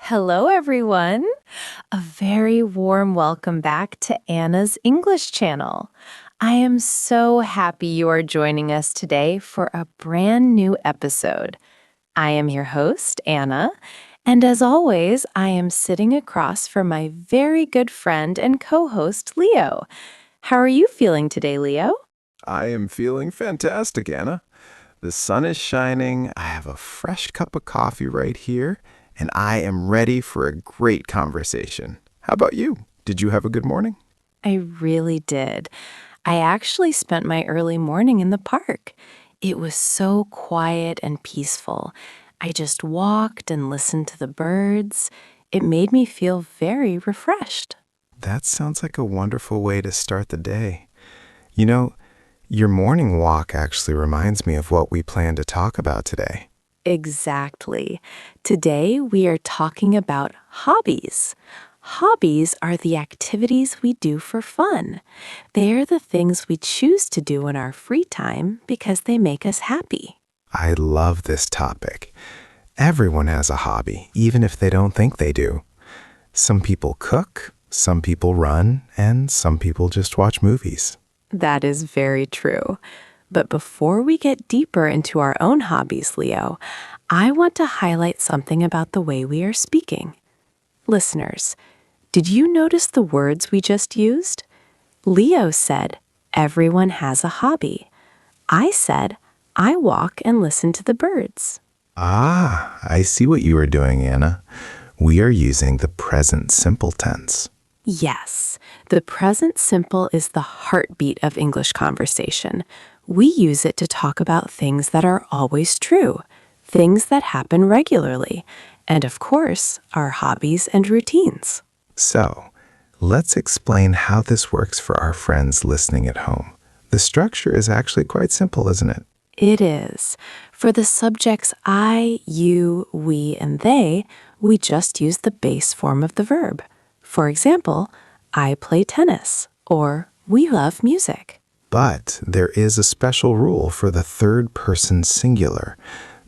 Hello, everyone. A very warm welcome back to Anna's English channel. I am so happy you are joining us today for a brand new episode. I am your host, Anna, and as always, I am sitting across from my very good friend and co-host, Leo. How are you feeling today, Leo? I am feeling fantastic, Anna. The sun is shining, I have a fresh cup of coffee right here, and I am ready for a great conversation. How about you? Did you have a good morning? I really did. I actually spent my early morning in the park. It was so quiet and peaceful. I just walked and listened to the birds. It made me feel very refreshed. That sounds like a wonderful way to start the day. You know, your morning walk actually reminds me of what we plan to talk about today. Exactly. Today we are talking about hobbies. Hobbies are the activities we do for fun. They are the things we choose to do in our free time because they make us happy. I love this topic. Everyone has a hobby, even if they don't think they do. Some people cook, some people run, and some people just watch movies. That is very true. But before we get deeper into our own hobbies, Leo, I want to highlight something about the way we are speaking. Listeners, did you notice the words we just used? Leo said, everyone has a hobby. I said, I walk and listen to the birds. Ah, I see what you are doing, Anna. We are using the present simple tense. Yes, the present simple is the heartbeat of English conversation. We use it to talk about things that are always true, things that happen regularly, and of course, our hobbies and routines. So, let's explain how this works for our friends listening at home. The structure is actually quite simple, isn't it? It is. For the subjects I, you, we, and they, we just use the base form of the verb. For example, I play tennis, or we love music. But there is a special rule for the third person singular.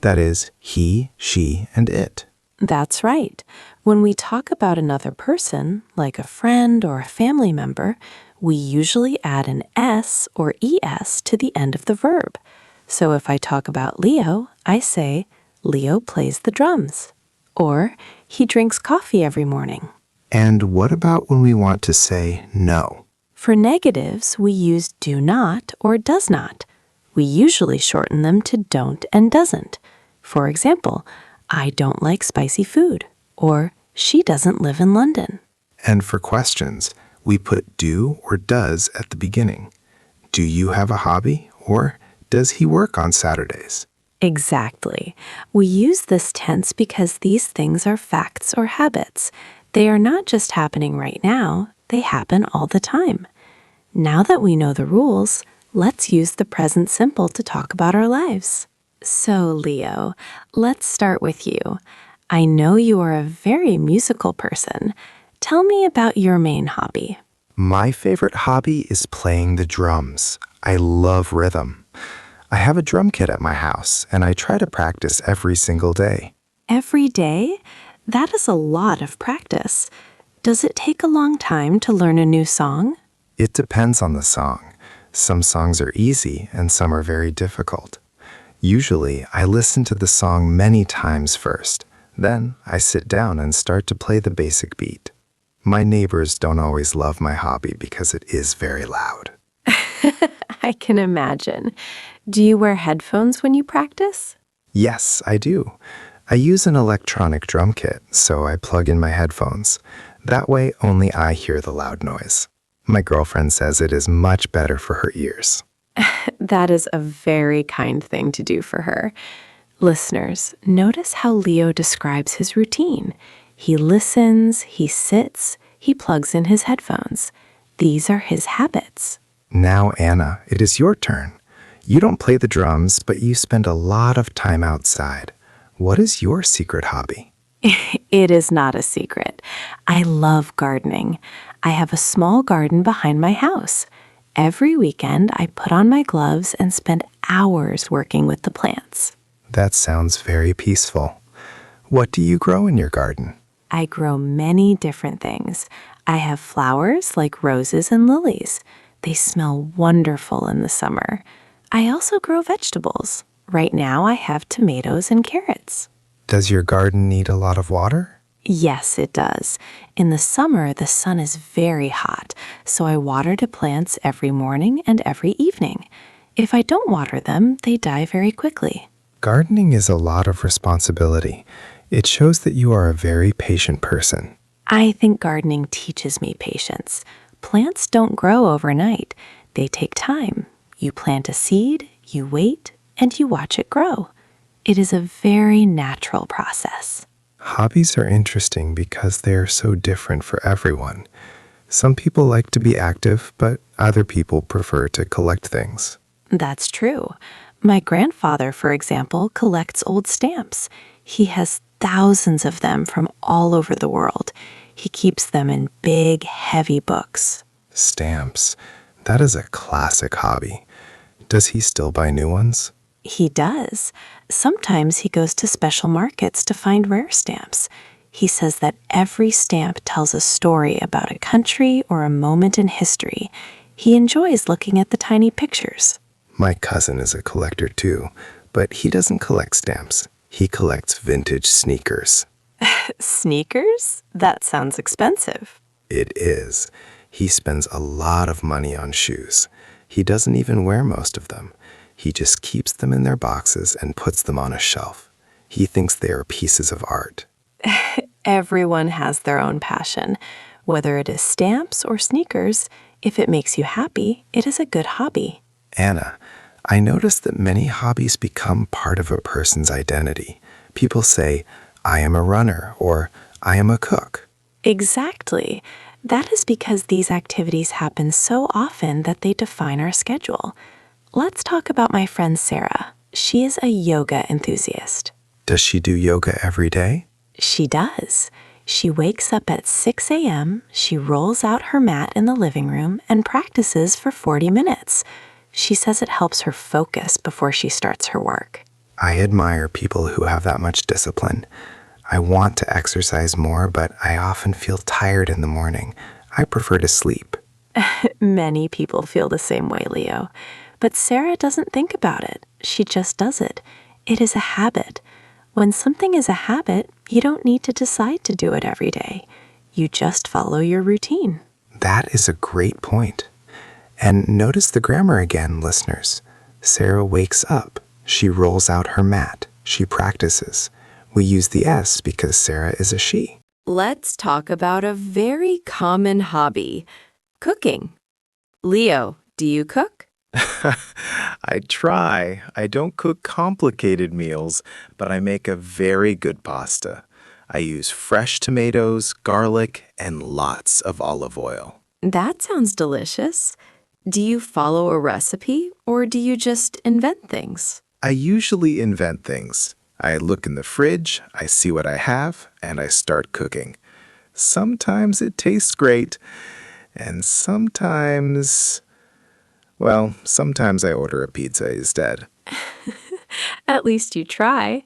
That is, he, she, and it. That's right. When we talk about another person, like a friend or a family member, we usually add an S or ES to the end of the verb. So if I talk about Leo, I say, Leo plays the drums. Or, he drinks coffee every morning. And what about when we want to say no? For negatives, we use do not or does not. We usually shorten them to don't and doesn't. For example, I don't like spicy food, or she doesn't live in London. And for questions, we put do or does at the beginning. Do you have a hobby? Or does he work on Saturdays? Exactly. We use this tense because these things are facts or habits. They are not just happening right now, they happen all the time. Now that we know the rules, let's use the present simple to talk about our lives. So, Leo, let's start with you. I know you are a very musical person. Tell me about your main hobby. My favorite hobby is playing the drums. I love rhythm. I have a drum kit at my house, and I try to practice every single day. Every day? That is a lot of practice. Does it take a long time to learn a new song? It depends on the song. Some songs are easy, and some are very difficult. Usually, I listen to the song many times first. Then, I sit down and start to play the basic beat. My neighbors don't always love my hobby because it is very loud. I can imagine. Do you wear headphones when you practice? Yes, I do. I use an electronic drum kit, so I plug in my headphones. That way, only I hear the loud noise. My girlfriend says it is much better for her ears. That is a very kind thing to do for her. Listeners, notice how Leo describes his routine. He listens, he sits, he plugs in his headphones. These are his habits. Now, Anna, it is your turn. You don't play the drums, but you spend a lot of time outside. What is your secret hobby? It is not a secret. I love gardening. I have a small garden behind my house. Every weekend, I put on my gloves and spend hours working with the plants. That sounds very peaceful. What do you grow in your garden? I grow many different things. I have flowers like roses and lilies. They smell wonderful in the summer. I also grow vegetables. Right now I have tomatoes and carrots. Does your garden need a lot of water? Yes, it does. In the summer, the sun is very hot, so I water the plants every morning and every evening. If I don't water them, they die very quickly. Gardening is a lot of responsibility. It shows that you are a very patient person. I think gardening teaches me patience. Plants don't grow overnight. They take time. You plant a seed, you wait, and you watch it grow. It is a very natural process. Hobbies are interesting because they are so different for everyone. Some people like to be active, but other people prefer to collect things. That's true. My grandfather, for example, collects old stamps. He has thousands of them from all over the world. He keeps them in big, heavy books. Stamps. That is a classic hobby. Does he still buy new ones? He does. Sometimes he goes to special markets to find rare stamps. He says that every stamp tells a story about a country or a moment in history. He enjoys looking at the tiny pictures. My cousin is a collector too, but he doesn't collect stamps. He collects vintage sneakers. Sneakers? That sounds expensive. It is. He spends a lot of money on shoes. He doesn't even wear most of them. He just keeps them in their boxes and puts them on a shelf. He thinks they are pieces of art. Everyone has their own passion. Whether it is stamps or sneakers, if it makes you happy, it is a good hobby. Anna, I noticed that many hobbies become part of a person's identity. People say, I am a runner, or I am a cook. Exactly. That is because these activities happen so often that they define our schedule. Let's talk about my friend Sarah. She is a yoga enthusiast. Does she do yoga every day? She does. She wakes up at 6 a.m., she rolls out her mat in the living room and practices for 40 minutes. She says it helps her focus before she starts her work. I admire people who have that much discipline. I want to exercise more, but I often feel tired in the morning. I prefer to sleep. Many people feel the same way, Leo. But Sarah doesn't think about it. She just does it. It is a habit. When something is a habit, you don't need to decide to do it every day. You just follow your routine. That is a great point. And notice the grammar again, listeners. Sarah wakes up. She rolls out her mat. She practices. We use the S because Sarah is a she. Let's talk about a very common hobby, cooking. Leo, do you cook? I try. I don't cook complicated meals, but I make a very good pasta. I use fresh tomatoes, garlic, and lots of olive oil. That sounds delicious. Do you follow a recipe or do you just invent things? I usually invent things. I look in the fridge, I see what I have, and I start cooking. Sometimes it tastes great, and sometimes I order a pizza instead. At least you try.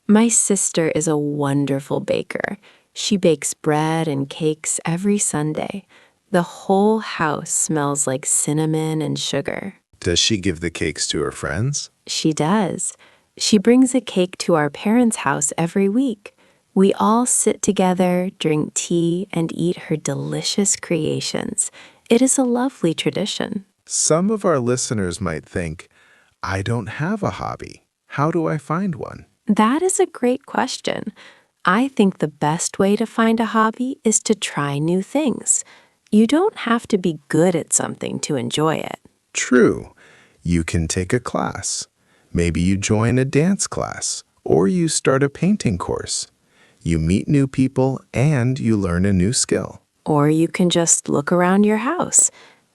My sister is a wonderful baker. She bakes bread and cakes every Sunday. The whole house smells like cinnamon and sugar. Does she give the cakes to her friends? She does. She brings a cake to our parents' house every week. We all sit together, drink tea, and eat her delicious creations. It is a lovely tradition. Some of our listeners might think, I don't have a hobby. How do I find one? That is a great question. I think the best way to find a hobby is to try new things. You don't have to be good at something to enjoy it. True. You can take a class. Maybe you join a dance class, or you start a painting course. You meet new people and you learn a new skill. Or you can just look around your house.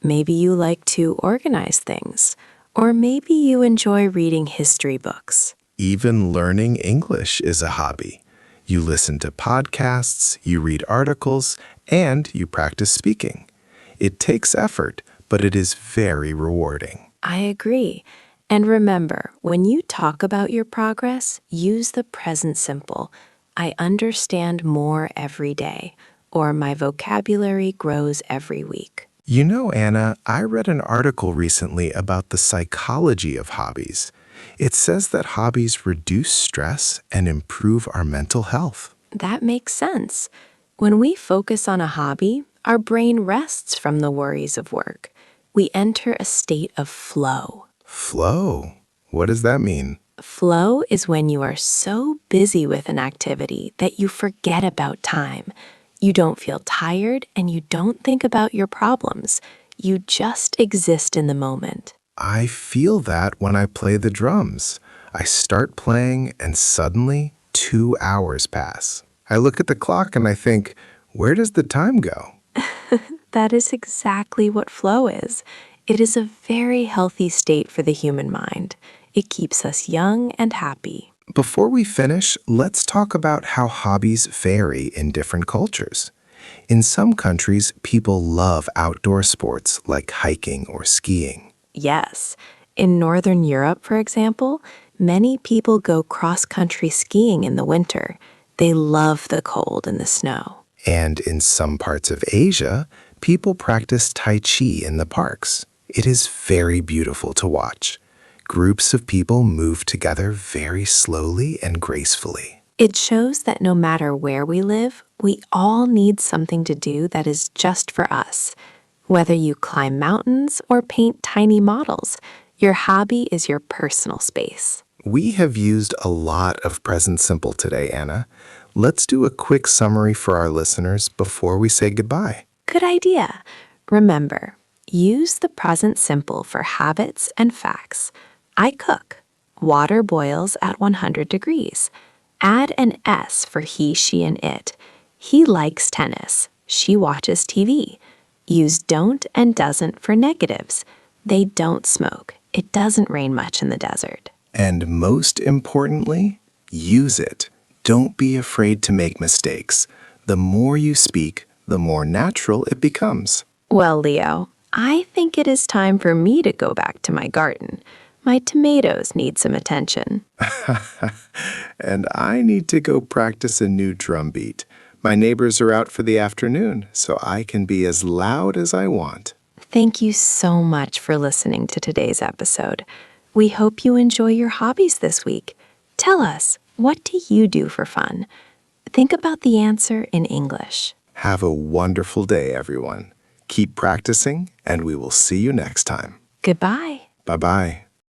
Maybe you like to organize things. Or maybe you enjoy reading history books. Even learning English is a hobby. You listen to podcasts, you read articles, and you practice speaking. It takes effort, but it is very rewarding. I agree. And remember, when you talk about your progress, use the present simple. I understand more every day, or my vocabulary grows every week. You know, Anna, I read an article recently about the psychology of hobbies. It says that hobbies reduce stress and improve our mental health. That makes sense. When we focus on a hobby, our brain rests from the worries of work. We enter a state of flow. Flow? What does that mean? Flow is when you are so busy with an activity that you forget about time. You don't feel tired and you don't think about your problems. You just exist in the moment. I feel that when I play the drums. I start playing and suddenly 2 hours pass. I look at the clock and I think, where does the time go? That is exactly what flow is. It is a very healthy state for the human mind. It keeps us young and happy. Before we finish, let's talk about how hobbies vary in different cultures. In some countries, people love outdoor sports like hiking or skiing. Yes, in Northern Europe, for example, many people go cross-country skiing in the winter. They love the cold and the snow. And in some parts of Asia, people practice Tai Chi in the parks. It is very beautiful to watch. Groups of people move together very slowly and gracefully. It shows that no matter where we live, we all need something to do that is just for us. Whether you climb mountains or paint tiny models, your hobby is your personal space. We have used a lot of present simple today, Anna. Let's do a quick summary for our listeners before we say goodbye. Good idea. Remember, use the present simple for habits and facts. I cook. Water boils at 100 degrees. Add an S for he, she, and it. He likes tennis. She watches TV. Use don't and doesn't for negatives. They don't smoke. It doesn't rain much in the desert. And most importantly, use it. Don't be afraid to make mistakes. The more you speak, the more natural it becomes. Well, Leo, I think it is time for me to go back to my garden. My tomatoes need some attention. And I need to go practice a new drum beat. My neighbors are out for the afternoon, so I can be as loud as I want. Thank you so much for listening to today's episode. We hope you enjoy your hobbies this week. Tell us, what do you do for fun? Think about the answer in English. Have a wonderful day, everyone. Keep practicing, and we will see you next time. Goodbye. Bye-bye.